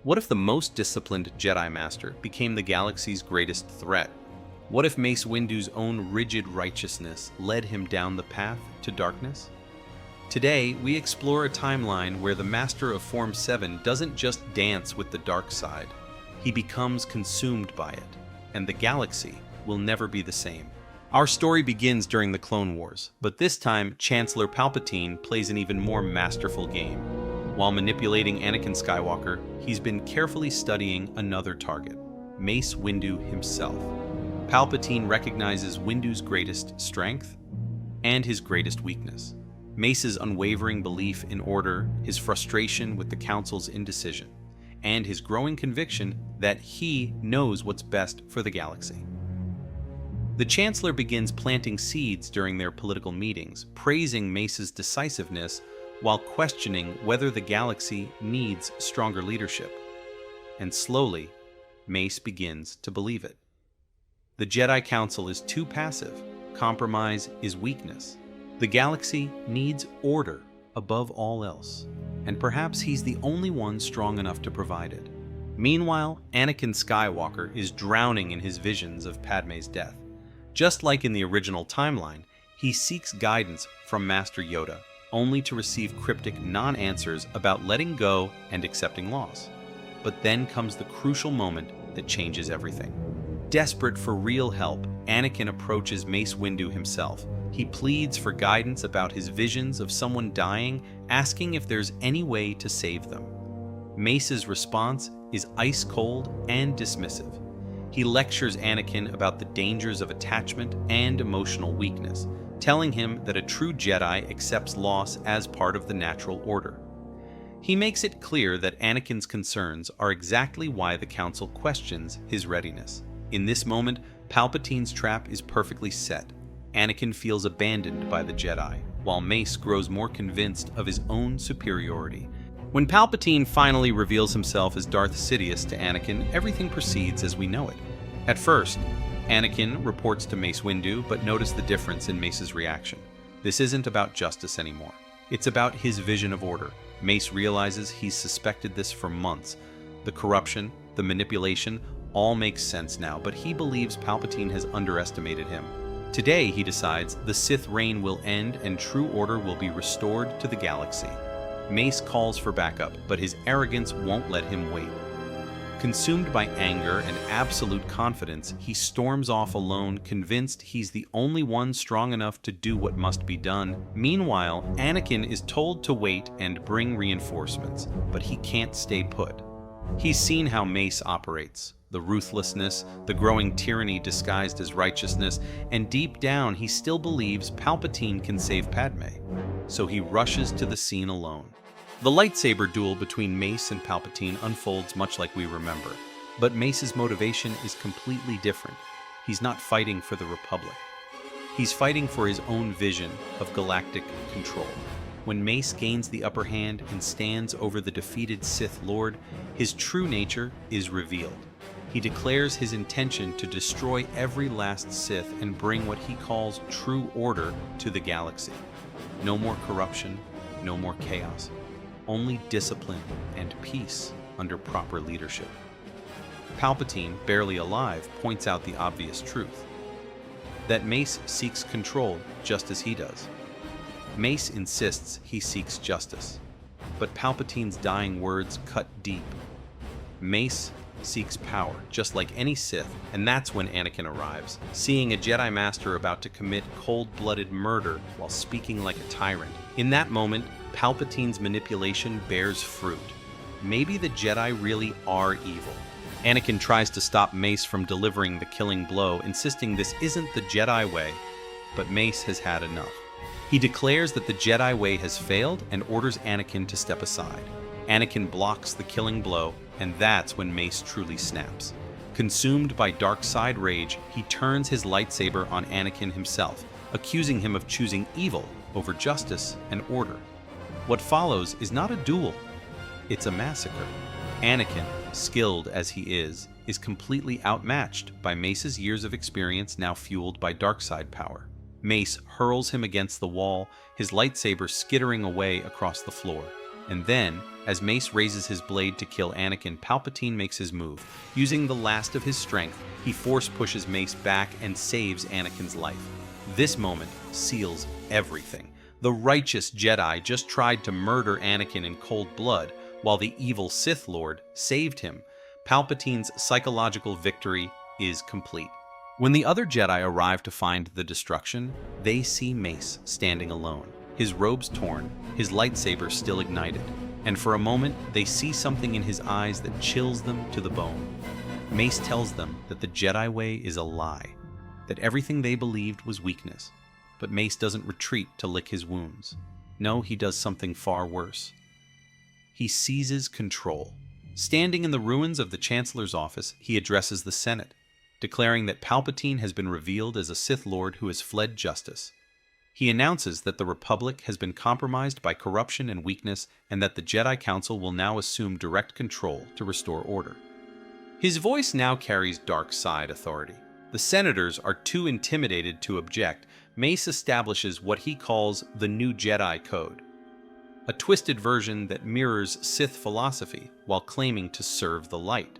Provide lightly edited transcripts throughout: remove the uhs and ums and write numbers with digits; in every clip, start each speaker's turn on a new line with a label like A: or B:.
A: What if the most disciplined Jedi Master became the galaxy's greatest threat? What if Mace Windu's own rigid righteousness led him down the path to darkness? Today, we explore a timeline where the Master of Form 7 doesn't just dance with the dark side. He becomes consumed by it, and the galaxy will never be the same. Our story begins during the Clone Wars, but this time Chancellor Palpatine plays an even more masterful game. While manipulating Anakin Skywalker, he's been carefully studying another target, Mace Windu himself. Palpatine recognizes Windu's greatest strength and his greatest weakness. Mace's unwavering belief in order, his frustration with the Council's indecision, and his growing conviction that he knows what's best for the galaxy. The Chancellor begins planting seeds during their political meetings, praising Mace's decisiveness while questioning whether the galaxy needs stronger leadership. And slowly, Mace begins to believe it. The Jedi Council is too passive. Compromise is weakness. The galaxy needs order above all else, and perhaps he's the only one strong enough to provide it. Meanwhile, Anakin Skywalker is drowning in his visions of Padme's death. Just like in the original timeline, he seeks guidance from Master Yoda, only to receive cryptic non-answers about letting go and accepting loss. But then comes the crucial moment that changes everything. Desperate for real help, Anakin approaches Mace Windu himself. He pleads for guidance about his visions of someone dying, asking if there's any way to save them. Mace's response is ice cold and dismissive. He lectures Anakin about the dangers of attachment and emotional weakness, telling him that a true Jedi accepts loss as part of the natural order. He makes it clear that Anakin's concerns are exactly why the Council questions his readiness. In this moment, Palpatine's trap is perfectly set. Anakin feels abandoned by the Jedi, while Mace grows more convinced of his own superiority. When Palpatine finally reveals himself as Darth Sidious to Anakin, everything proceeds as we know it. At first, Anakin reports to Mace Windu, but notice the difference in Mace's reaction. This isn't about justice anymore. It's about his vision of order. Mace realizes he's suspected this for months. The corruption, the manipulation, all makes sense now, but he believes Palpatine has underestimated him. Today, he decides, the Sith reign will end and true order will be restored to the galaxy. Mace calls for backup, but his arrogance won't let him wait. Consumed by anger and absolute confidence, he storms off alone, convinced he's the only one strong enough to do what must be done. Meanwhile, Anakin is told to wait and bring reinforcements, but he can't stay put. He's seen how Mace operates. The ruthlessness, the growing tyranny disguised as righteousness, and deep down he still believes Palpatine can save Padme. So he rushes to the scene alone. The lightsaber duel between Mace and Palpatine unfolds much like we remember, but Mace's motivation is completely different. He's not fighting for the Republic. He's fighting for his own vision of galactic control. When Mace gains the upper hand and stands over the defeated Sith Lord, his true nature is revealed. He declares his intention to destroy every last Sith and bring what he calls true order to the galaxy. No more corruption, no more chaos. Only discipline and peace under proper leadership. Palpatine, barely alive, points out the obvious truth. That Mace seeks control just as he does. Mace insists he seeks justice, but Palpatine's dying words cut deep. Mace seeks power, just like any Sith, and that's when Anakin arrives, seeing a Jedi Master about to commit cold-blooded murder while speaking like a tyrant. In that moment, Palpatine's manipulation bears fruit. Maybe the Jedi really are evil. Anakin tries to stop Mace from delivering the killing blow, insisting this isn't the Jedi way, but Mace has had enough. He declares that the Jedi way has failed and orders Anakin to step aside. Anakin blocks the killing blow, and that's when Mace truly snaps. Consumed by dark side rage, he turns his lightsaber on Anakin himself, accusing him of choosing evil over justice and order. What follows is not a duel, it's a massacre. Anakin, skilled as he is completely outmatched by Mace's years of experience now fueled by dark side power. Mace hurls him against the wall, his lightsaber skittering away across the floor. And then, as Mace raises his blade to kill Anakin, Palpatine makes his move. Using the last of his strength, he force pushes Mace back and saves Anakin's life. This moment seals everything. The righteous Jedi just tried to murder Anakin in cold blood, while the evil Sith Lord saved him. Palpatine's psychological victory is complete. When the other Jedi arrive to find the destruction, they see Mace standing alone, his robes torn, his lightsaber still ignited, and for a moment they see something in his eyes that chills them to the bone. Mace tells them that the Jedi way is a lie, that everything they believed was weakness. But Mace doesn't retreat to lick his wounds. No, he does something far worse. He seizes control. Standing in the ruins of the Chancellor's office, he addresses the Senate, declaring that Palpatine has been revealed as a Sith Lord who has fled justice. He announces that the Republic has been compromised by corruption and weakness, and that the Jedi Council will now assume direct control to restore order. His voice now carries dark side authority. The senators are too intimidated to object. Mace establishes what he calls the New Jedi Code, a twisted version that mirrors Sith philosophy while claiming to serve the light.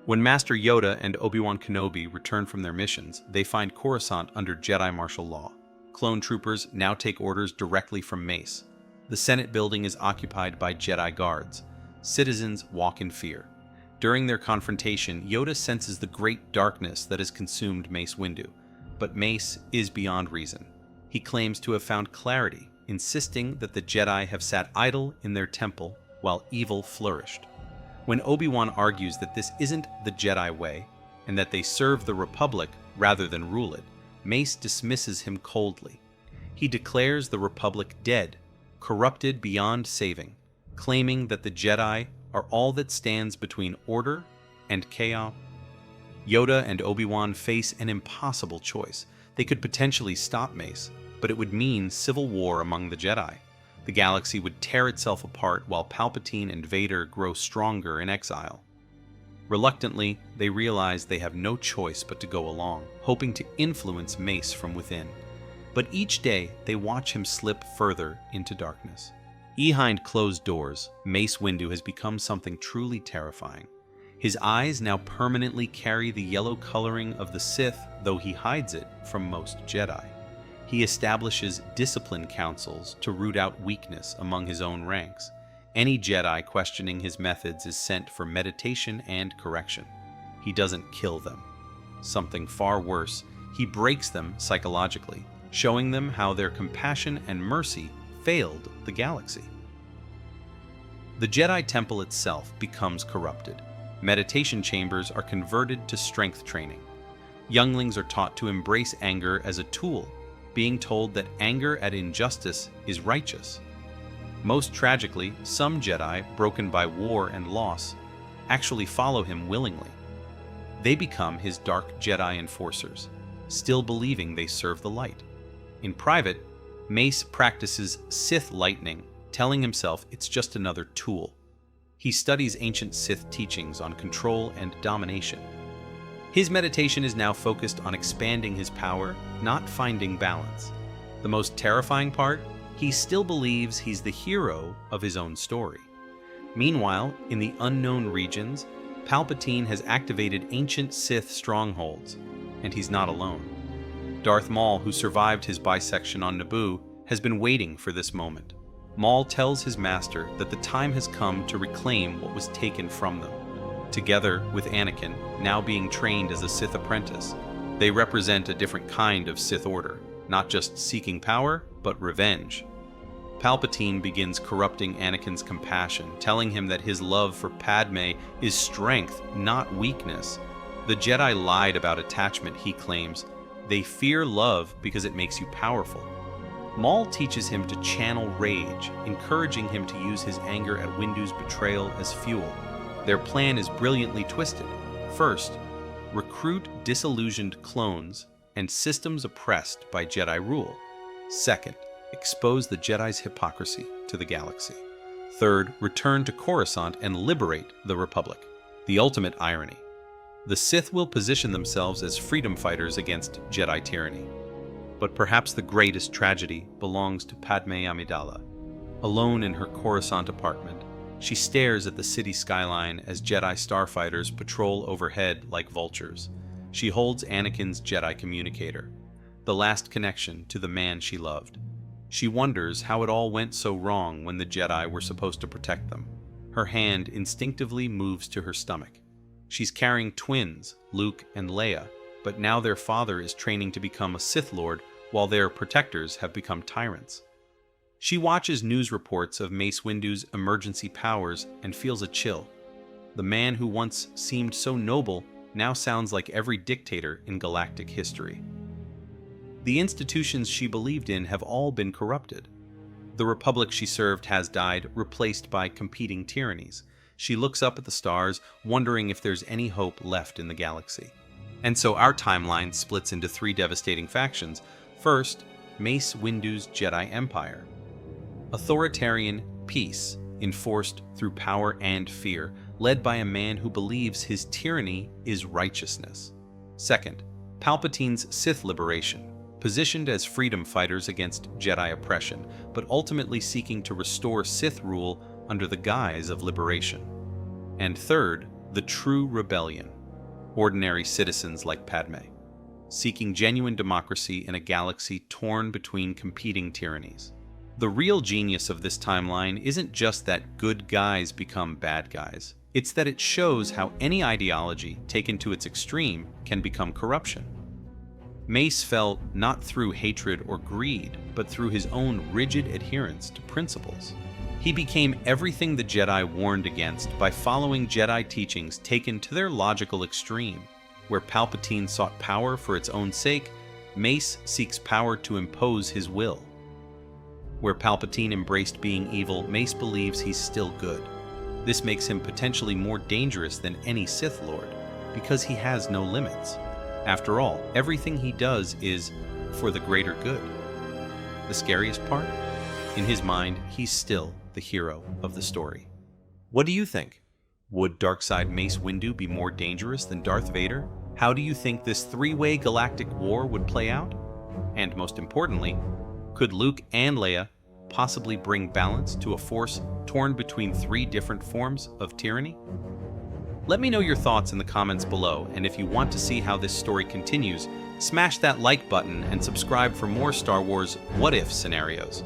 A: When Master Yoda and Obi-Wan Kenobi return from their missions, they find Coruscant under Jedi martial law. Clone troopers now take orders directly from Mace. The Senate building is occupied by Jedi guards. Citizens walk in fear. During their confrontation, Yoda senses the great darkness that has consumed Mace Windu. But Mace is beyond reason. He claims to have found clarity, insisting that the Jedi have sat idle in their temple while evil flourished. When Obi-Wan argues that this isn't the Jedi way, and that they serve the Republic rather than rule it, Mace dismisses him coldly. He declares the Republic dead, corrupted beyond saving, claiming that the Jedi are all that stands between order and chaos. Yoda and Obi-Wan face an impossible choice. They could potentially stop Mace, but it would mean civil war among the Jedi. The galaxy would tear itself apart while Palpatine and Vader grow stronger in exile. Reluctantly, they realize they have no choice but to go along, hoping to influence Mace from within. But each day, they watch him slip further into darkness. Behind closed doors, Mace Windu has become something truly terrifying. His eyes now permanently carry the yellow coloring of the Sith, though he hides it from most Jedi. He establishes discipline councils to root out weakness among his own ranks. Any Jedi questioning his methods is sent for meditation and correction. He doesn't kill them. Something far worse, he breaks them psychologically, showing them how their compassion and mercy failed the galaxy. The Jedi Temple itself becomes corrupted. Meditation chambers are converted to strength training. Younglings are taught to embrace anger as a tool, being told that anger at injustice is righteous. Most tragically, some Jedi, broken by war and loss, actually follow him willingly. They become his dark Jedi enforcers, still believing they serve the light. In private, Mace practices Sith lightning, telling himself it's just another tool. He studies ancient Sith teachings on control and domination. His meditation is now focused on expanding his power, not finding balance. The most terrifying part? He still believes he's the hero of his own story. Meanwhile, in the unknown regions, Palpatine has activated ancient Sith strongholds, and he's not alone. Darth Maul, who survived his bisection on Naboo, has been waiting for this moment. Maul tells his master that the time has come to reclaim what was taken from them. Together with Anakin, now being trained as a Sith apprentice, they represent a different kind of Sith order, not just seeking power, but revenge. Palpatine begins corrupting Anakin's compassion, telling him that his love for Padme is strength, not weakness. The Jedi lied about attachment, he claims. They fear love because it makes you powerful. Maul teaches him to channel rage, encouraging him to use his anger at Windu's betrayal as fuel. Their plan is brilliantly twisted. First, recruit disillusioned clones and systems oppressed by Jedi rule. Second, expose the Jedi's hypocrisy to the galaxy. Third, return to Coruscant and liberate the Republic. The ultimate irony. The Sith will position themselves as freedom fighters against Jedi tyranny. But perhaps the greatest tragedy belongs to Padme Amidala. Alone in her Coruscant apartment, she stares at the city skyline as Jedi starfighters patrol overhead like vultures. She holds Anakin's Jedi communicator, the last connection to the man she loved. She wonders how it all went so wrong when the Jedi were supposed to protect them. Her hand instinctively moves to her stomach. She's carrying twins, Luke and Leia, but now their father is training to become a Sith Lord while their protectors have become tyrants. She watches news reports of Mace Windu's emergency powers and feels a chill. The man who once seemed so noble now sounds like every dictator in galactic history. The institutions she believed in have all been corrupted. The republic she served has died, replaced by competing tyrannies. She looks up at the stars, wondering if there's any hope left in the galaxy. And so our timeline splits into three devastating factions. First, Mace Windu's Jedi Empire. Authoritarian peace, enforced through power and fear, led by a man who believes his tyranny is righteousness. Second, Palpatine's Sith liberation, positioned as freedom fighters against Jedi oppression, but ultimately seeking to restore Sith rule under the guise of liberation. And third, the true rebellion, ordinary citizens like Padme, seeking genuine democracy in a galaxy torn between competing tyrannies. The real genius of this timeline isn't just that good guys become bad guys. It's that it shows how any ideology taken to its extreme can become corruption. Mace fell not through hatred or greed, but through his own rigid adherence to principles. He became everything the Jedi warned against by following Jedi teachings taken to their logical extreme. Where Palpatine sought power for its own sake, Mace seeks power to impose his will. Where Palpatine embraced being evil, Mace believes he's still good. This makes him potentially more dangerous than any Sith Lord, because he has no limits. After all, everything he does is for the greater good. The scariest part? In his mind, he's still the hero of the story. What do you think? Would Darkseid Mace Windu be more dangerous than Darth Vader? How do you think this three-way galactic war would play out? And most importantly, could Luke and Leia possibly bring balance to a force torn between three different forms of tyranny? Let me know your thoughts in the comments below, and if you want to see how this story continues, smash that like button and subscribe for more Star Wars What If scenarios.